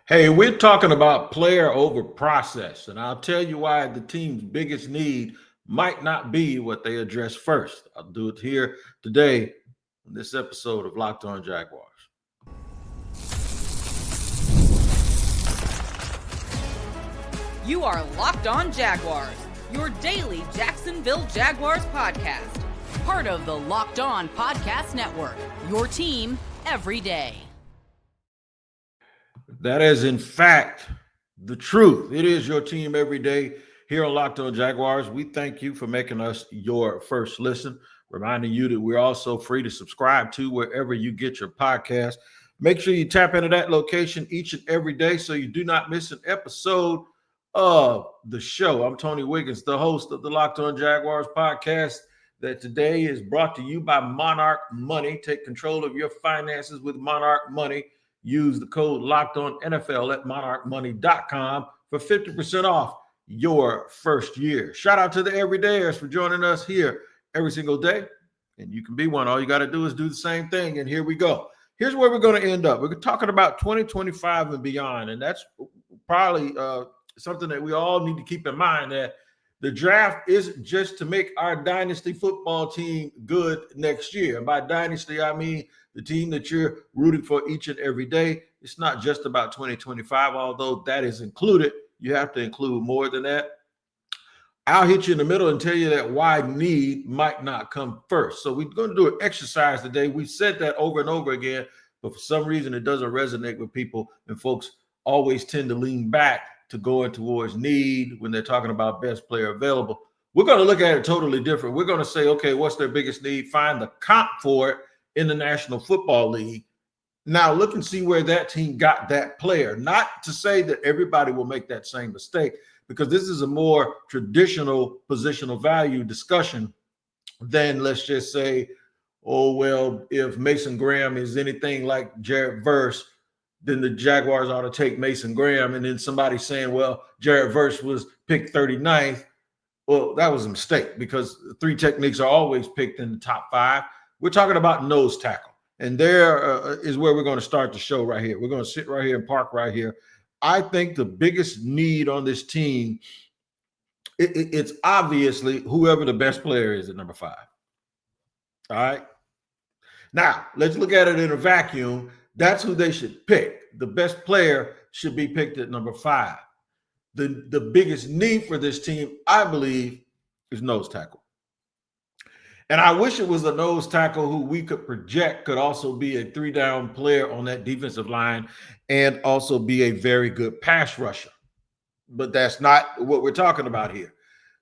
Hey, we're talking about player over process, and I'll tell you why the team's biggest need might not be what they address first. I'll do it here today in this episode of Locked On Jaguars. You are Locked On Jaguars, your daily Jacksonville Jaguars podcast. Part of the Locked On Podcast Network, your team every day. That is, in fact, the truth. It is your team every day here on Locked On Jaguars. We thank you for making us your first listen, reminding you that we're also free to subscribe to wherever you get your podcast. Make sure you tap into that location each and every day so you do not miss an episode of the show. I'm Tony Wiggins, the host of the Locked On Jaguars podcast that today is brought to you by Monarch Money. Take control of your finances with Monarch Money. Use the code LOCKEDONNFL at monarchmoney.com for 50% off your first year. Shout out to the everydayers for joining us here every single day. And you can be one. All you got to do is do the same thing. And here we go. Here's where we're going to end up. We're talking about 2025 and beyond. And that's probably something that we all need to keep in mind, that the draft isn't just to make our dynasty football team good next year. And by dynasty, I mean the team that you're rooting for each and every day. It's not just about 2025, although that is included. You have to include more than that. I'll hit you in the middle and tell you that why need might not come first. So we're going to do an exercise today. We've said that over and over again, but for some reason it doesn't resonate with people, and folks always tend to lean back to going towards need when they're talking about best player available. We're going to look at it totally different. We're going to say, okay, what's their biggest need? Find the comp for it in the National Football League. Now look and see where that team got that player. Not to say that everybody will make that same mistake, because this is a more traditional positional value discussion than, let's just say, oh, well, if Mason Graham is anything like Jared Verse, then the Jaguars ought to take Mason Graham. And then somebody saying, well, Jared Verse was picked 39th. Well, that was a mistake, because three techniques are always picked in the top 5. We're talking about nose tackle. And there is where we're going to start the show right here. We're going to sit right here and park right here. I think the biggest need on this team, it's obviously whoever the best player is at number 5. All right. Now, let's look at it in a vacuum. That's who they should pick. The best player should be picked at number 5. The biggest need for this team, I believe, is nose tackle. And I wish it was a nose tackle who we could project could also be a 3-down player on that defensive line and also be a very good pass rusher. But that's not what we're talking about here.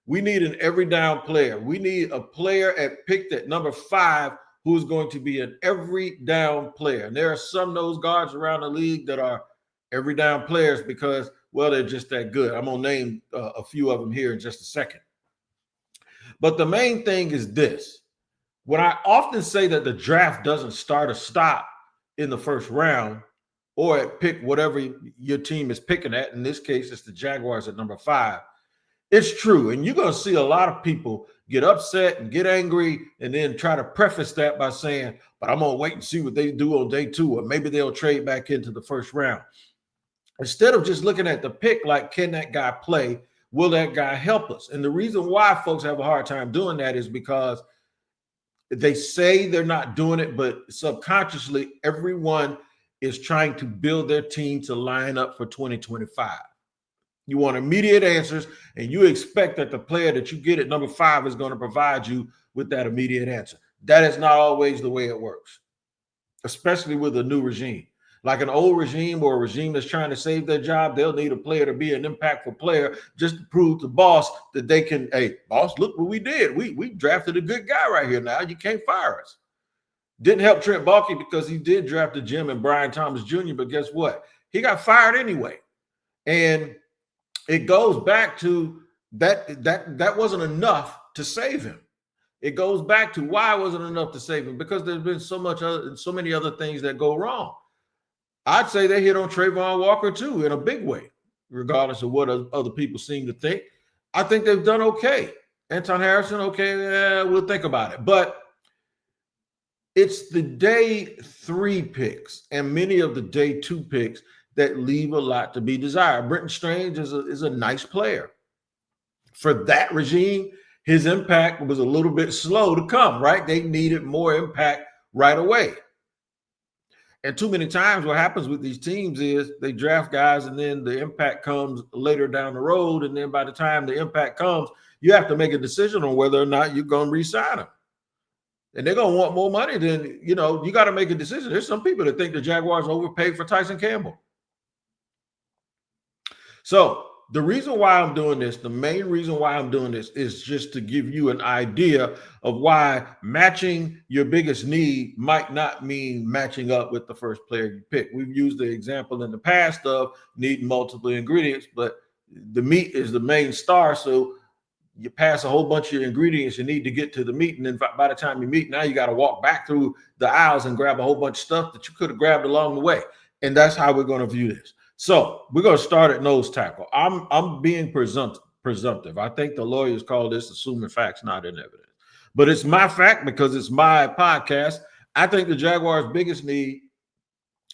We need an every down player. We need a player picked at number 5 who's going to be an every down player. And there are some nose guards around the league that are every down players because, well, they're just that good. I'm going to name a few of them here in just a second. But the main thing is this. When I often say that the draft doesn't start or stop in the first round or at pick whatever your team is picking at, in this case, it's the Jaguars at number 5, it's true. And you're going to see a lot of people get upset and get angry and then try to preface that by saying, but I'm going to wait and see what they do on day 2, or maybe they'll trade back into the first round. Instead of just looking at the pick like, can that guy play? Will that guy help us? And the reason why folks have a hard time doing that is because they say they're not doing it, but subconsciously everyone is trying to build their team to line up for 2025. You want immediate answers, and you expect that the player that you get at number 5 is going to provide you with that immediate answer. That is not always the way it works, especially with a new regime. Like an old regime or a regime that's trying to save their job, they'll need a player to be an impactful player just to prove to boss that they can, hey, boss, look what we did. We drafted a good guy right here now. You can't fire us. Didn't help Trent Baalke because he did draft a Jim and Brian Thomas Jr., but guess what? He got fired anyway. And it goes back to that wasn't enough to save him. It goes back to why it wasn't enough to save him, because there's been so many other things that go wrong. I'd say they hit on Trayvon Walker too in a big way, regardless of what other people seem to think. I think they've done okay. Anton Harrison, okay, we'll think about it. But it's the day 3 picks and many of the day 2 picks that leave a lot to be desired. Brenton Strange is a nice player. For that regime, his impact was a little bit slow to come, right? They needed more impact right away. And too many times what happens with these teams is they draft guys and then the impact comes later down the road. And then by the time the impact comes, you have to make a decision on whether or not you're going to re-sign them. And they're going to want more money than, you got to make a decision. There's some people that think the Jaguars overpaid for Tyson Campbell. So the reason why I'm doing this, the main reason why I'm doing this is just to give you an idea of why matching your biggest need might not mean matching up with the first player you pick. We've used the example in the past of needing multiple ingredients, but the meat is the main star. So you pass a whole bunch of ingredients you need to get to the meat. And then by the time you meet, now you got to walk back through the aisles and grab a whole bunch of stuff that you could have grabbed along the way. And that's how we're going to view this. So we're going to start at nose tackle. I'm being presumptive. I think the lawyers call this assuming facts, not in evidence. But it's my fact because it's my podcast. I think the Jaguars' biggest need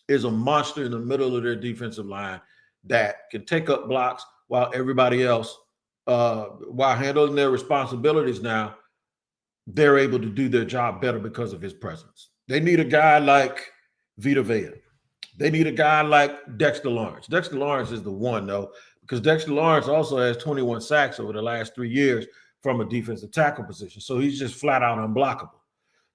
is a monster in the middle of their defensive line that can take up blocks while everybody else, while handling their responsibilities now, they're able to do their job better because of his presence. They need a guy like Vita. They need a guy like Dexter Lawrence. Dexter Lawrence is the one, though, because Dexter Lawrence also has 21 sacks over the last 3 years from a defensive tackle position. So he's just flat out unblockable.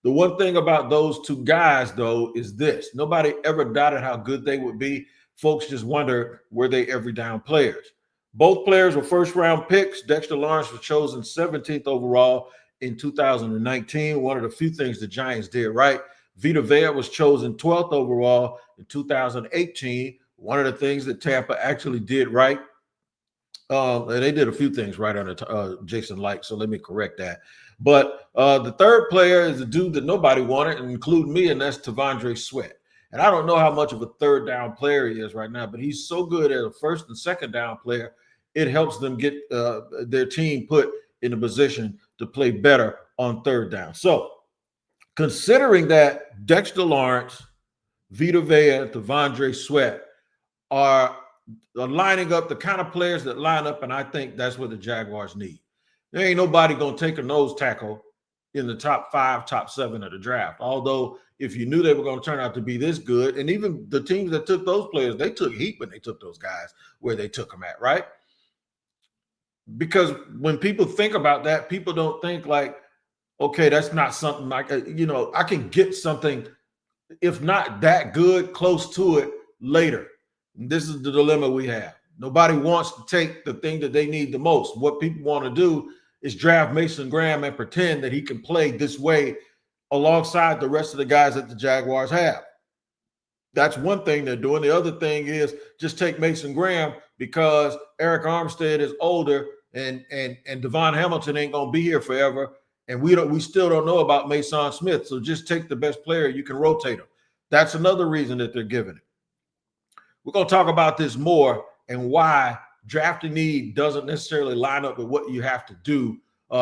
The one thing about those two guys, though, is this. Nobody ever doubted how good they would be. Folks just wonder, were they every down players? Both players were first-round picks. Dexter Lawrence was chosen 17th overall in 2019. One of the few things the Giants did right. Vita was chosen 12th overall in 2018. One of the things that Tampa actually did right, and they did a few things right under Jason Light, so let me correct that. But the third player is a dude that nobody wanted, including me, and that's T'Vondre Sweat. And I don't know how much of a third down player he is right now, but he's so good as a first and second down player, it helps them get their team put in a position to play better on third down. So considering that Dexter Lawrence, Vita and T'Vondre Sweat are lining up the kind of players that line up, and I think that's what the Jaguars need. There ain't nobody going to take a nose tackle in the top 5, top 7 of the draft. Although if you knew they were going to turn out to be this good, and even the teams that took those players, they took heat when they took those guys where they took them at, right? Because when people think about that, people don't think like, okay, that's not something like, I can get something, if not that good, close to it later. And this is the dilemma we have. Nobody wants to take the thing that they need the most. What people want to do is draft Mason Graham and pretend that he can play this way alongside the rest of the guys that the Jaguars have. That's one thing they're doing. The other thing is just take Mason Graham because Eric Armstead is older and Devon Hamilton ain't going to be here forever. And we still don't know about Mason Smith. So just take the best player. You can rotate them. That's another reason that they're giving it. We're going to talk about this more and why drafting need doesn't necessarily line up with what you have to do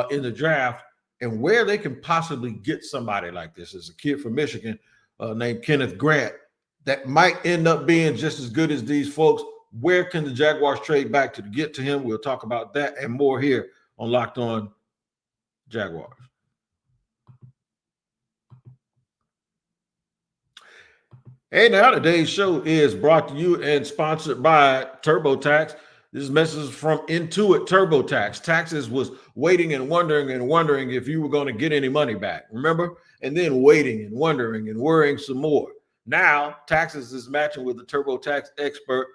in the draft and where they can possibly get somebody like this. There's a kid from Michigan named Kenneth Grant that might end up being just as good as these folks. Where can the Jaguars trade back to get to him? We'll talk about that and more here on Locked On Jaguars. Hey, now today's show is brought to you and sponsored by TurboTax. This message is from Intuit TurboTax. Taxes was waiting and wondering if you were going to get any money back. Remember? And then waiting and wondering and worrying some more. Now, Taxes is matching with a TurboTax expert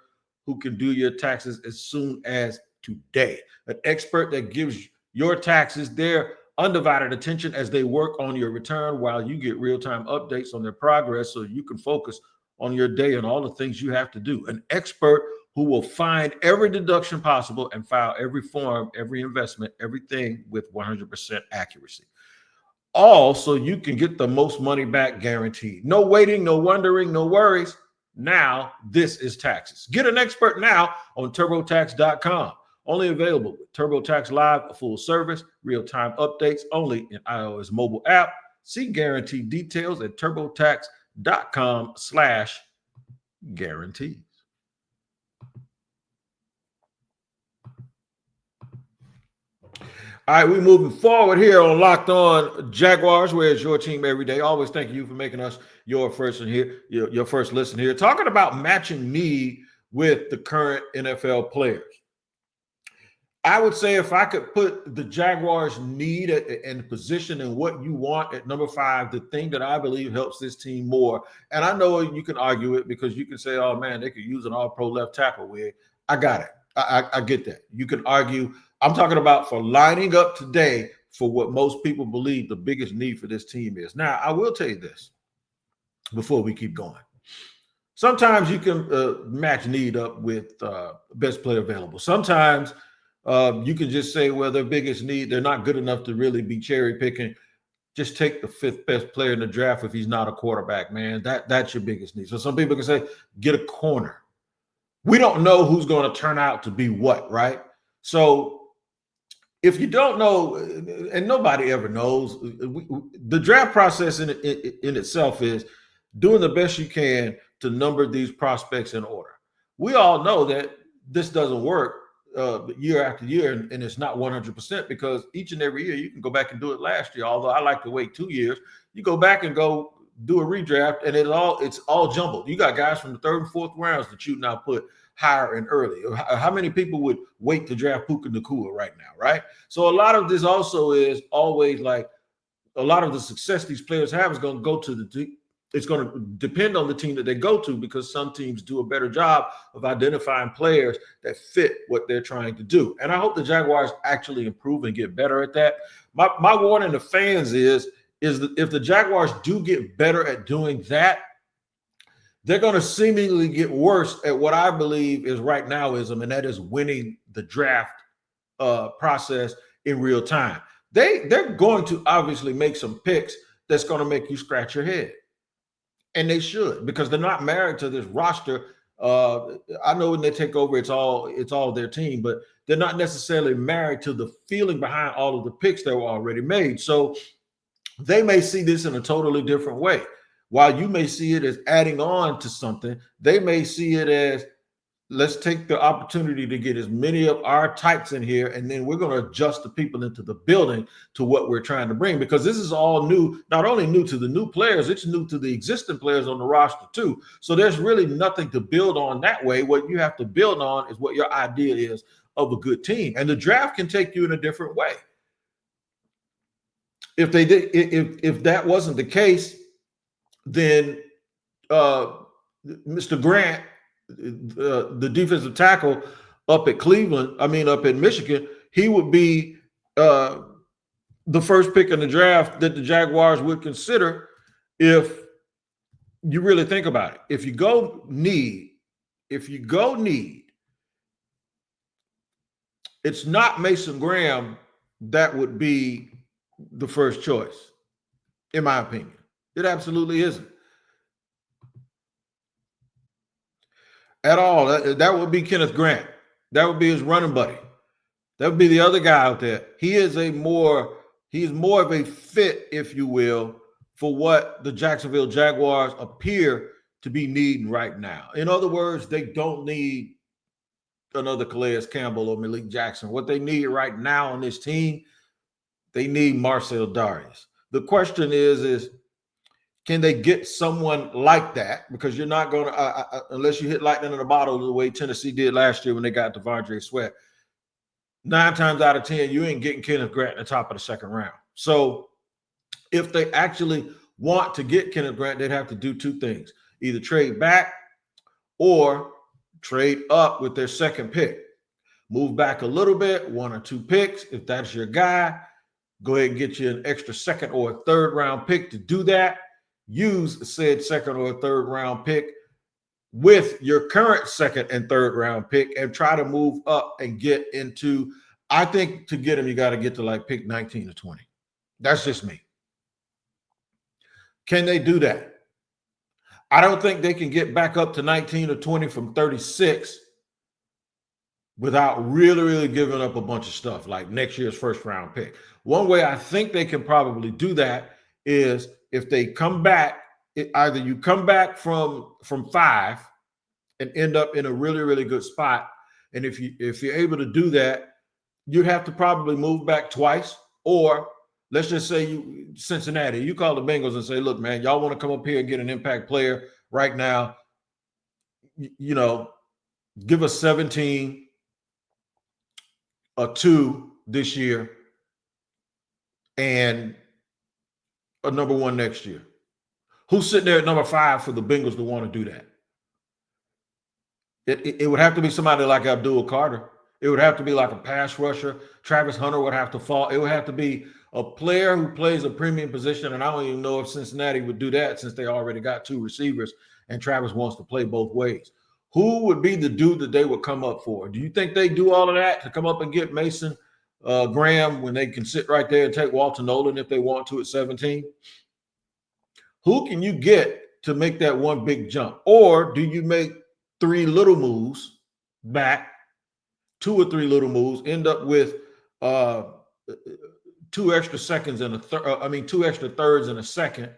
who can do your taxes as soon as today. An expert that gives your taxes their undivided attention as they work on your return while you get real-time updates on their progress so you can focus on your day and all the things you have to do. An expert who will find every deduction possible and file every form, every investment, everything with 100% accuracy. All so you can get the most money back guaranteed. No waiting, no wondering, no worries. Now, this is Taxes. Get an expert now on TurboTax.com. Only available with TurboTax Live, a full service, real-time updates only in iOS mobile app. See guarantee details at TurboTax.com/guarantees. All right, we're moving forward here on Locked On Jaguars, where it's your team every day. Always thank you for making us your first your first listen here. Talking about matching need with the current NFL players. I would say if I could put the Jaguars' need and position and what you want at number 5, the thing that I believe helps this team more, and I know you can argue it because you can say, oh, man, they could use an all-pro left tackle. Where I got it. I get that. You can argue. I'm talking about for lining up today for what most people believe the biggest need for this team is. Now, I will tell you this before we keep going. Sometimes you can match need up with best player available. Sometimes you can just say, well, their biggest need, they're not good enough to really be cherry picking. Just take the 5th best player in the draft if he's not a quarterback, man. That's your biggest need. So some people can say, get a corner. We don't know who's going to turn out to be what, right? So if you don't know, and nobody ever knows, the draft process in itself is doing the best you can to number these prospects in order. We all know that this doesn't work year after year, and it's not 100% because each and every year you can go back and do it last year. Although I like to wait 2 years, you go back and go do a redraft, and it's all jumbled. You got guys from the 3rd and 4th rounds that you now put higher and early. How many people would wait to draft Puka Nacua right now, right? So a lot of this also is always like a lot of the success these players have is going to go to it's going to depend on the team that they go to, because some teams do a better job of identifying players that fit what they're trying to do. And I hope the Jaguars actually improve and get better at that. My warning to fans is that if the Jaguars do get better at doing that, they're going to seemingly get worse at what I believe is right nowism, and that is winning the draft process in real time. They're going to obviously make some picks that's going to make you scratch your head. And they should, because they're not married to this roster. I know when they take over, it's all their team, but they're not necessarily married to the feeling behind all of the picks that were already made. So they may see this in a totally different way. While you may see it as adding on to something, they may see it as, let's take the opportunity to get as many of our types in here, and then we're going to adjust the people into the building to what we're trying to bring, because this is all new, not only new to the new players, it's new to the existing players on the roster too. So there's really nothing to build on that way. What you have to build on is what your idea is of a good team. And the draft can take you in a different way. If that wasn't the case, then Mr. Grant, the defensive tackle up at Michigan, he would be the first pick in the draft that the Jaguars would consider if you really think about it. If you go need, it's not Mason Graham that would be the first choice, in my opinion. It absolutely isn't. At all. That would be Kenneth Grant. That would be his running buddy. That would be the other guy out there. He's more of a fit, if you will, for what the Jacksonville Jaguars appear to be needing right now. In other words, they don't need another Calais Campbell or Malik Jackson. What they need right now on this team, they need Marcel Darius. The question is can they get someone like that? Because you're not going to, unless you hit lightning in a bottle the way Tennessee did last year when they got Devondre Sweat. 9 times out of 10, you ain't getting Kenneth Grant in the top of the 2nd round. So if they actually want to get Kenneth Grant, they'd have to do 2 things. Either trade back or trade up with their 2nd pick. Move back a little bit, 1 or 2 picks. If that's your guy, go ahead and get you an extra 2nd or a 3rd round pick to do that. Use said 2nd or 3rd round pick with your current 2nd and 3rd round pick and try to move up and get into, I think to get him, you got to get to like pick 19 or 20. That's just me. Can they do that? I don't think they can get back up to 19 or 20 from 36 without really, really giving up a bunch of stuff like next year's 1st round pick. One way I think they can probably do that is if they come back, either you come back from 5 and end up in a really, really good spot. And if you're able to do that, you'd have to probably move back twice, or let's just say Cincinnati, you call the Bengals and say, look, man, y'all want to come up here and get an impact player right now, give us 17, a 2 this year, and a number 1 next year. Who's sitting there at number 5 for the Bengals to want to do that? It would have to be somebody like Abdul Carter. It would have to be like a pass rusher. Travis Hunter would have to fall. It would have to be a player who plays a premium position, and I don't even know if Cincinnati would do that since they already got 2 receivers, and Travis wants to play both ways. Who would be the dude that they would come up for? Do you think they do all of that to come up and get Mason Graham when they can sit right there and take Walter Nolan if they want to at 17? Who can you get to make that one big jump? Or do you make 3 little moves back, 2 or 3 little moves, end up with 2 extra seconds and 2 extra thirds and a second,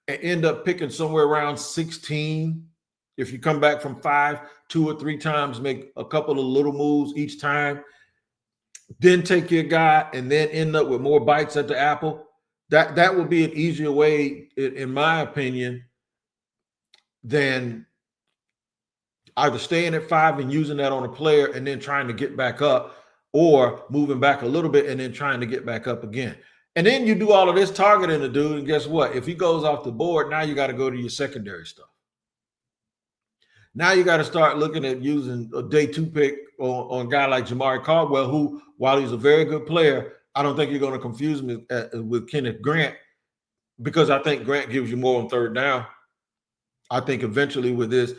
and end up picking somewhere around 16? If you come back from 5, 2 or 3 times, make a couple of little moves each time, then take your guy and then end up with more bites at the apple, that would be an easier way, in my opinion, than either staying at 5 and using that on a player and then trying to get back up, or moving back a little bit and then trying to get back up again. And then you do all of this targeting the dude, and guess what? If he goes off the board, now you got to go to your secondary stuff. Now you got to start looking at using a day 2 pick on a guy like Jamari Caldwell, who, while he's a very good player, I don't think you're going to confuse him with Kenneth Grant, because I think Grant gives you more on third down. I think eventually with his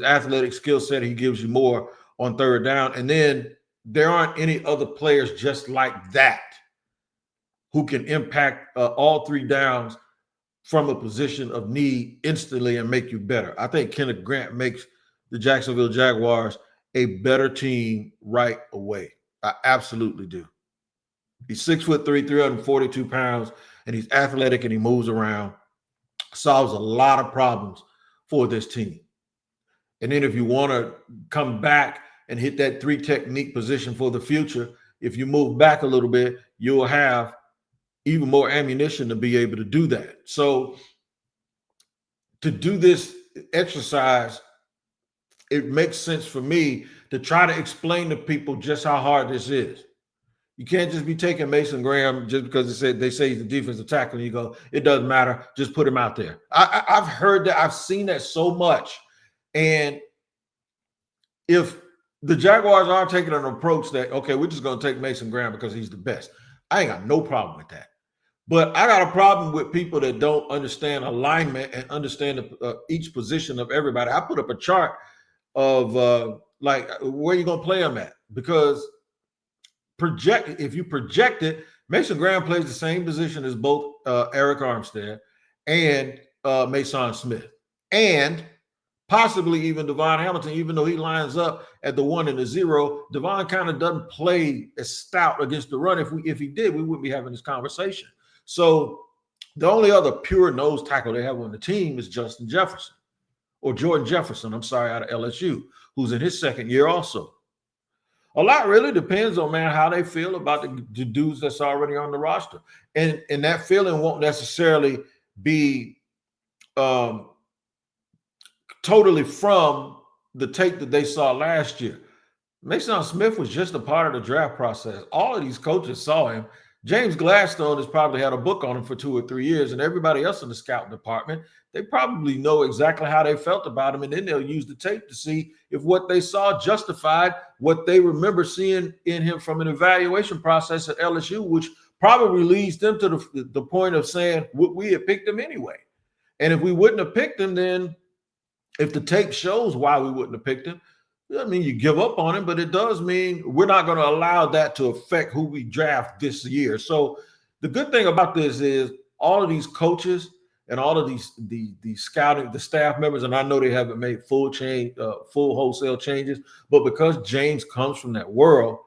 athletic skill set, he gives you more on third down. And then there aren't any other players just like that who can impact all 3 downs from a position of need instantly and make you better. I think Kenneth Grant makes the Jacksonville Jaguars a better team right away. I absolutely do. He's 6'3", 342 pounds, and he's athletic and he moves around, solves a lot of problems for this team. And then if you want to come back and hit that 3 technique position for the future, if you move back a little bit, you'll have even more ammunition to be able to do that. So to do this exercise, it makes sense for me to try to explain to people just how hard this is. You can't just be taking Mason Graham just because they say he's the defensive tackle and you go, it doesn't matter, just put him out there. I've heard that. I've seen that so much. And if the Jaguars are taking an approach that, okay, we're just going to take Mason Graham because he's the best, I ain't got no problem with that. But I got a problem with people that don't understand alignment and understand each position of everybody. I put up a chart of where you're going to play them at, because if you project it, Mason Graham plays the same position as both Eric Armstead and Mason Smith, and possibly even Devon Hamilton, even though he lines up at the 1 and the 0. Devon kind of doesn't play as stout against the run. If he did, we wouldn't be having this conversation. So the only other pure nose tackle they have on the team is Jordan Jefferson, out of LSU, who's in his 2nd year also. A lot really depends on, man, how they feel about the dudes that's already on the roster. And that feeling won't necessarily be totally from the tape that they saw last year. Mason Smith was just a part of the draft process. All of these coaches saw him. James Gladstone has probably had a book on him for 2 or 3 years, and everybody else in the scouting department, they probably know exactly how they felt about him, and then they'll use the tape to see if what they saw justified what they remember seeing in him from an evaluation process at LSU, which probably leads them to the point of saying, we had picked him anyway. And if we wouldn't have picked him, then if the tape shows why we wouldn't have picked him, I mean, you give up on him, but it does mean we're not going to allow that to affect who we draft this year. So the good thing about this is all of these coaches and all of the scouting, the staff members, and I know they haven't made full wholesale changes, but because James comes from that world,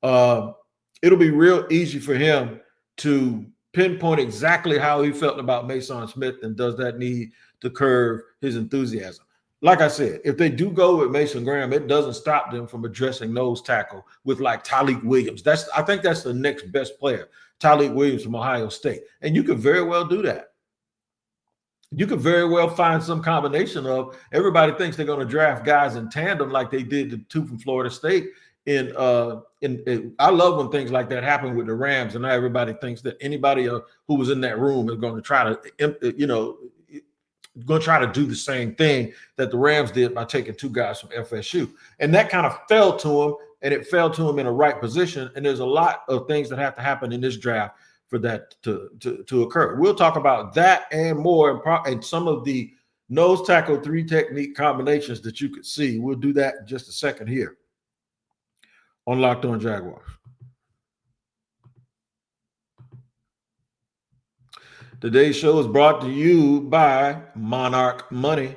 it'll be real easy for him to pinpoint exactly how he felt about Mason Smith, and does that need to curb his enthusiasm. like I said, if they do go with Mason Graham, it doesn't stop them from addressing nose tackle with like Tony Wiggins. I think that's the next best player, Tony Wiggins from Ohio State. And you could very well do that. You could very well find some combination of everybody thinks they're going to draft guys in tandem like they did the two from Florida State. I love when things like that happen with the Rams, and now everybody thinks that anybody who was in that room is going to try to, going to try to do the same thing that the Rams did by taking two guys from FSU. And that kind of fell to him, and it fell to him in a right position. And there's a lot of things that have to happen in this draft for that to occur. We'll talk about that and more, and some of the nose tackle 3 technique combinations that you could see. We'll do that in just a second here on Locked On Jaguars. Today's show is brought to you by Monarch Money.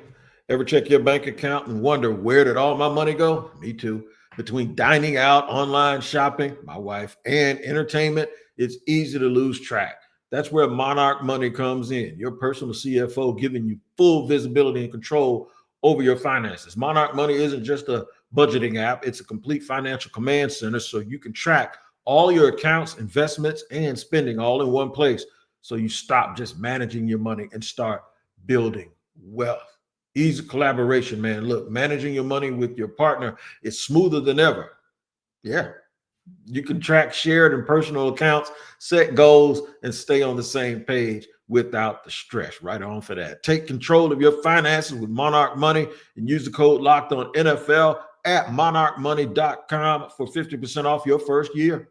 Ever check your bank account and wonder, where did all my money go? Me too. Between dining out, online shopping, my wife, and entertainment, it's easy to lose track. That's where Monarch Money comes in. Your personal CFO giving you full visibility and control over your finances. Monarch Money isn't just a budgeting app. It's a complete financial command center so you can track all your accounts, investments, and spending all in one place. So you stop just managing your money and start building wealth. Easy collaboration, man. Look, managing your money with your partner is smoother than ever. Yeah. You can track shared and personal accounts, set goals, and stay on the same page without the stress. Right on for that. Take control of your finances with Monarch Money and use the code LOCKEDONNFL at monarchmoney.com for 50% off your first year.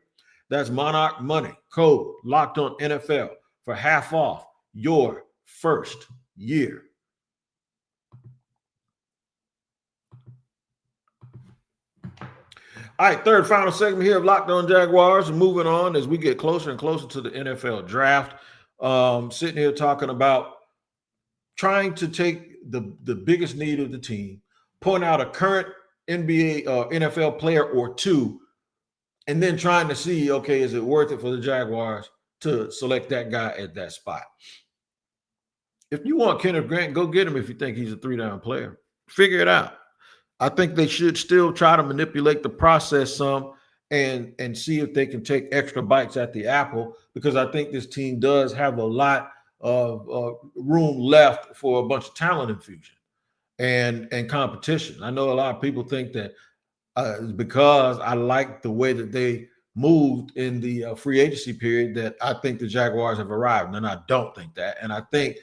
That's Monarch Money, code LOCKEDONNFL for half off your first year. All right, third final segment here of Locked On Jaguars. Moving on as we get closer and closer to the NFL draft. Sitting here talking about trying to take the biggest need of the team, point out a current NBA NFL player or two, and then trying to see, okay, is it worth it for the Jaguars to select that guy at that spot? If you want Kenneth Grant, go get him if you think he's a 3-down player. Figure it out. I think they should still try to manipulate the process some and see if they can take extra bites at the apple, because I think this team does have a lot of room left for a bunch of talent infusion and competition. I know a lot of people think that because I like the way that they moved in the free agency period that I think the Jaguars have arrived, and I don't think that. And I think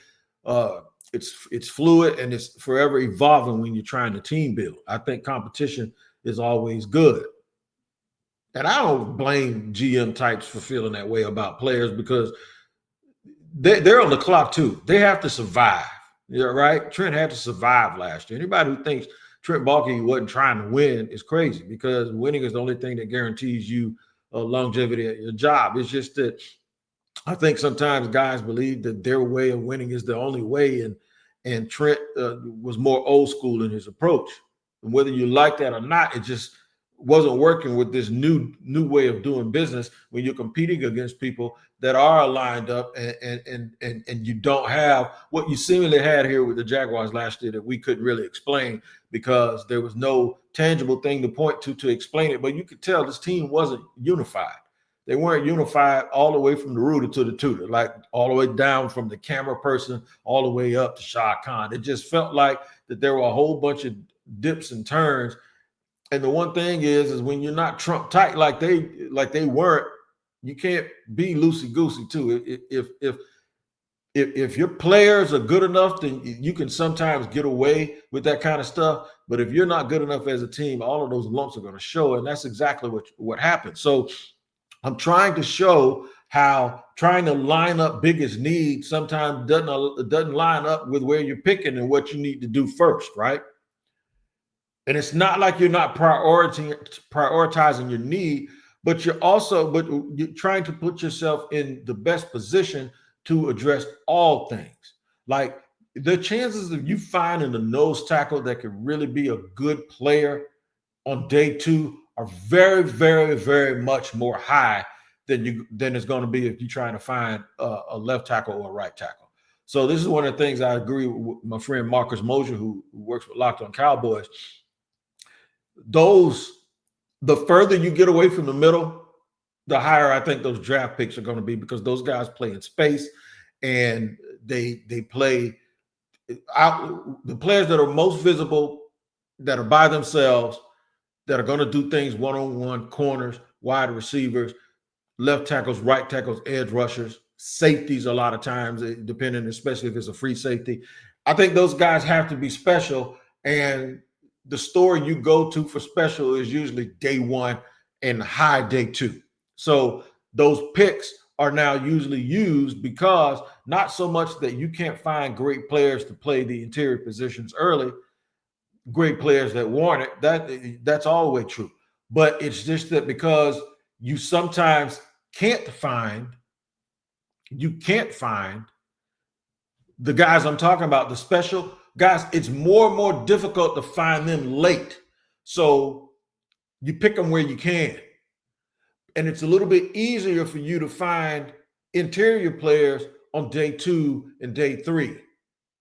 it's fluid and it's forever evolving when you're trying to team build. I think competition is always good. And I don't blame GM types for feeling that way about players, because they're on the clock too. They have to survive. You're right. Trent had to survive last year. Anybody who thinks Trent Baalke wasn't trying to win is crazy, because winning is the only thing that guarantees you longevity at your job. It's just that I think sometimes guys believe that their way of winning is the only way, and Trent was more old school in his approach. And whether you like that or not, it just wasn't working with this new way of doing business when you're competing against people that are lined up and you don't have what you seemingly had here with the Jaguars last year that we couldn't really explain, because there was no tangible thing to point to explain it. But you could tell this team wasn't unified. They weren't unified all the way from the rooter to the tutor, like all the way down from the camera person all the way up to Shah Khan. It just felt like that there were a whole bunch of dips and turns. And the one thing is when you're not Trump tight like they weren't, you can't be loosey goosey too. If your players are good enough, then you can sometimes get away with that kind of stuff. But if you're not good enough as a team, all of those lumps are going to show, and that's exactly what happened. So I'm trying to show how trying to line up biggest need sometimes doesn't line up with where you're picking and what you need to do first, right? And it's not like you're not prioritizing your need, but you're trying to put yourself in the best position to address all things. Like the chances of you finding a nose tackle that could really be a good player on day two are very, very, very much more high than it's going to be if you're trying to find a left tackle or a right tackle. So this is one of the things I agree with my friend Marcus Mosier, who works with Locked On Cowboys. The further you get away from the middle, the higher I think those draft picks are going to be, because those guys play in space and they play out. The players that are most visible, that are by themselves, that are going to do things one-on-one, corners, wide receivers, left tackles, right tackles, edge rushers, safeties a lot of times, depending, especially if it's a free safety. I think those guys have to be special, and the store you go to for special is usually day one and high day two. So those picks are now usually used because not so much that you can't find great players to play the interior positions early, great players that warrant it, that's always true. But it's just that because you sometimes can't find the guys I'm talking about, the special guys, it's more and more difficult to find them late. So you pick them where you can. And it's a little bit easier for you to find interior players on day 2 and day 3,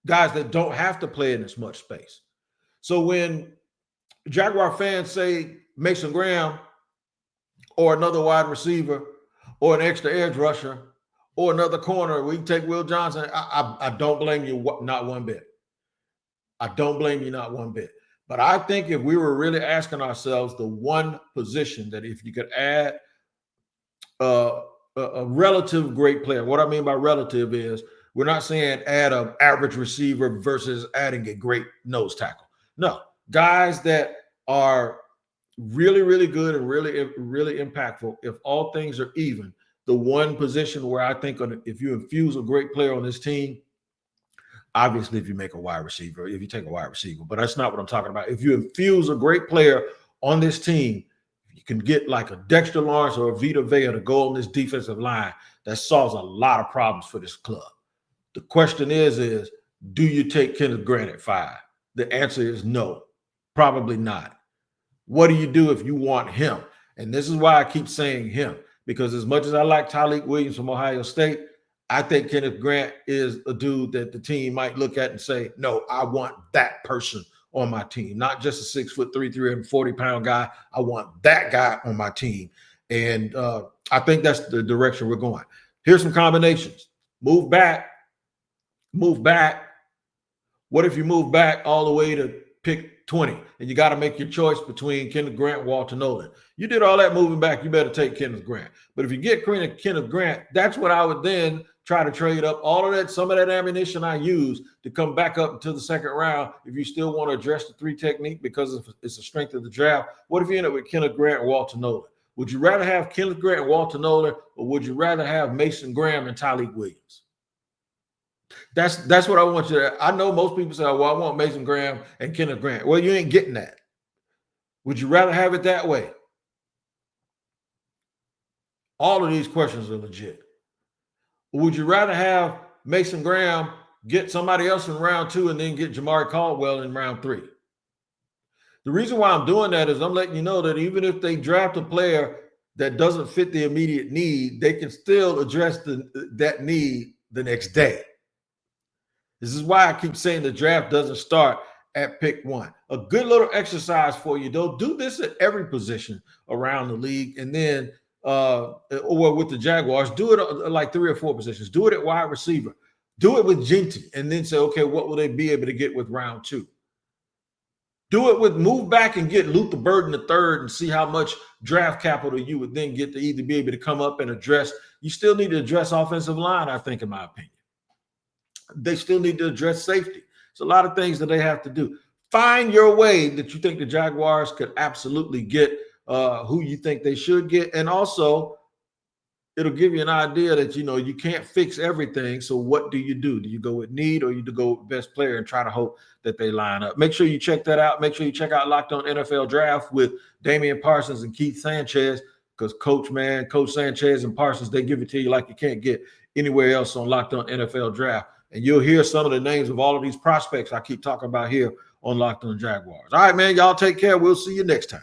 guys that don't have to play in as much space. So when Jaguar fans say Mason Graham or another wide receiver or an extra edge rusher or another corner, we can take Will Johnson, I don't blame you not one bit. I don't blame you not one bit. But I think if we were really asking ourselves the one position that if you could add a relative great player, what I mean by relative is we're not saying add an average receiver versus adding a great nose tackle. No, guys that are really, really good and really, really impactful. If all things are even, the one position where I think if you infuse a great player on this team, obviously if you make a wide receiver, if you take a wide receiver, but that's not what I'm talking about. If you infuse a great player on this team, you can get like a Dexter Lawrence or a Vita to go on this defensive line. That solves a lot of problems for this club. The question is do you take Kenneth Grant at 5? The answer is no, probably not. What do you do if you want him? And this is why I keep saying him, because as much as I like Tony Wiggins from Ohio State, I think Kenneth Grant is a dude that the team might look at and say, no, I want that person on my team, not just a 6'3", 340-pound guy. I want that guy on my team. And I think that's the direction we're going. Here's some combinations. Move back. What if you move back all the way to pick 20 and you got to make your choice between Kenneth Grant and Walter Nolan? You did all that moving back, you better take Kenneth Grant. But if you get Kenneth Grant, that's what I would then try to trade up all of that, some of that ammunition I use to come back up into the second round. If you still want to address the 3 technique because it's the strength of the draft, what if you end up with Kenneth Grant and Walter Nolan? Would you rather have Kenneth Grant and Walter Nolan, or would you rather have Mason Graham and Tony Wiggins? That's what I want you to. I know most people say, well, I want Mason Graham and Kenneth Grant. Well, you ain't getting that. Would you rather have it that way? All of these questions are legit. Would you rather have Mason Graham get somebody else in round 2 and then get Jamari Caldwell in round 3? The reason why I'm doing that is I'm letting you know that even if they draft a player that doesn't fit the immediate need, they can still address that need the next day. This is why I keep saying the draft doesn't start at pick 1. A good little exercise for you, though. Do this at every position around the league, and then or with the Jaguars, do it like 3 or 4 positions. Do it at wide receiver. Do it with Ginty, and then say, okay, what will they be able to get with round 2? Do it with move back and get Luther Burden the third and see how much draft capital you would then get to either be able to come up and address. You still need to address offensive line, I think, in my opinion. They still need to address safety. It's a lot of things that they have to do. Find your way that you think the Jaguars could absolutely get who you think they should get. And also, it'll give you an idea that, you can't fix everything. So what do? Do you go with need, or you go with best player and try to hope that they line up? Make sure you check that out. Make sure you check out Locked On NFL Draft with Damian Parsons and Keith Sanchez, because Coach Sanchez and Parsons, they give it to you like you can't get anywhere else on Locked On NFL Draft. And you'll hear some of the names of all of these prospects I keep talking about here on Locked On Jaguars. All right, man, y'all take care. We'll see you next time.